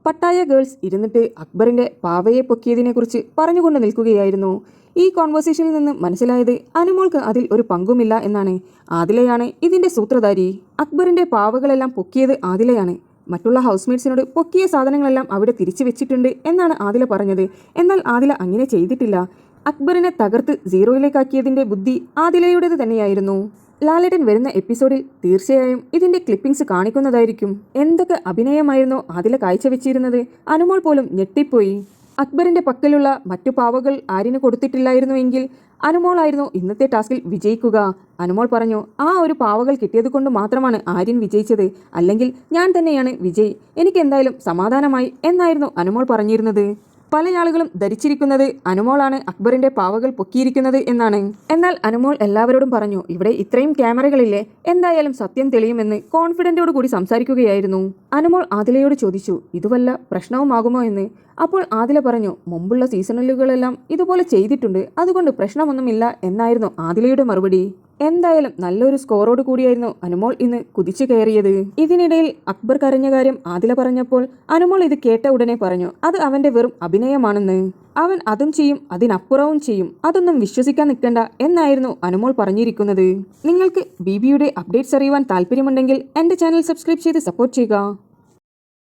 Pattaya girls ഇരുന്നിട്ട് അക്ബറിന്റെ പാവയെ പൊക്കിയതിനെക്കുറിച്ച് പറഞ്ഞുകൊണ്ട് നിൽക്കുകയായിരുന്നു. ഈ കോൺവെർസേഷനിൽ നിന്ന് മനസ്സിലായത് അനുമോൾക്ക് അതിൽ ഒരു പങ്കുമില്ല എന്നാണ്. ആദിലയാണ് ഇതിന്റെ സൂത്രധാരി. അക്ബറിന്റെ പാവകളെല്ലാം പൊക്കിയത് ആദിലയാണ്. മറ്റുള്ള ഹൗസ്മേറ്റ്സിനോട് പൊക്കിയ സാധനങ്ങളെല്ലാം അവിടെ തിരിച്ചു വെച്ചിട്ടുണ്ട് എന്നാണ് ആദില പറഞ്ഞത്. എന്നാൽ ആദില അങ്ങനെ ചെയ്തിട്ടില്ല. അക്ബറിനെ തകർത്ത് സീറോയിലേക്കാക്കിയതിന്റെ ബുദ്ധി ആദിലയുടേത് തന്നെയായിരുന്നു. ലാലേട്ടൻ വരുന്ന എപ്പിസോഡിൽ തീർച്ചയായും ഇതിന്റെ ക്ലിപ്പിംഗ്സ് കാണിക്കുന്നതായിരിക്കും. എന്തൊക്കെ അഭിനയമായിരുന്നോ ആദില കാഴ്ചവെച്ചിരുന്നത്. അനുമോൾ പോലും ഞെട്ടിപ്പോയി. അക്ബറിന്റെ പക്കലുള്ള മറ്റു പാവകൾ ആര്യന് കൊടുത്തിട്ടില്ലായിരുന്നുവെങ്കിൽ അനുമോളായിരുന്നു ഇന്നത്തെ ടാസ്കിൽ വിജയിക്കുക. അനുമോൾ പറഞ്ഞു, ആ ഒരു പാവകൾ കിട്ടിയത് കൊണ്ട് മാത്രമാണ് ആര്യൻ വിജയിച്ചത്, അല്ലെങ്കിൽ ഞാൻ തന്നെയാണ് വിജയ്, എനിക്ക് എന്തായാലും സമാധാനമായി എന്നായിരുന്നു അനുമോൾ പറഞ്ഞിരുന്നത്. പല ആളുകളും ധരിച്ചിരിക്കുന്നത് അനുമോളാണ് അക്ബറിന്റെ പാവകൾ പൊക്കിയിരിക്കുന്നത് എന്നാണ്. എന്നാൽ അനുമോൾ എല്ലാവരോടും പറഞ്ഞു, ഇവിടെ ഇത്രയും ക്യാമറകളില്ലേ, എന്തായാലും സത്യം തെളിയുമെന്ന് കോൺഫിഡന്റോട് കൂടി സംസാരിക്കുകയായിരുന്നു. അനുമോൾ ആദിലയോട് ചോദിച്ചു, ഇത് വല്ല പ്രശ്നവുമാകുമോ എന്ന്. അപ്പോൾ ആദില പറഞ്ഞു, മുമ്പുള്ള സീസണലുകളെല്ലാം ഇതുപോലെ ചെയ്തിട്ടുണ്ട്, അതുകൊണ്ട് പ്രശ്നമൊന്നുമില്ല എന്നായിരുന്നു ആദിലയുടെ മറുപടി. എന്തായാലും നല്ലൊരു സ്കോറോട് കൂടിയായിരുന്നു അനുമോൾ ഇന്ന് കുതിച്ചു കയറിയത്. ഇതിനിടയിൽ അക്ബർ കരഞ്ഞ കാര്യം ആദില പറഞ്ഞപ്പോൾ അനുമോൾ ഇത് കേട്ട ഉടനെ പറഞ്ഞു, അത് അവന്റെ വെറും അഭിനയമാണെന്ന്. അവൻ അതും ചെയ്യും, അതിനപ്പുറവും ചെയ്യും, അതൊന്നും വിശ്വസിക്കാൻ നിൽക്കണ്ട എന്നായിരുന്നു അനുമോൾ പറഞ്ഞിരിക്കുന്നത്. നിങ്ങൾക്ക് ബിബിയുടെ അപ്ഡേറ്റ്സ് അറിയുവാൻ താല്പര്യമുണ്ടെങ്കിൽ എന്റെ ചാനൽ സബ്സ്ക്രൈബ് ചെയ്ത് സപ്പോർട്ട് ചെയ്യുക.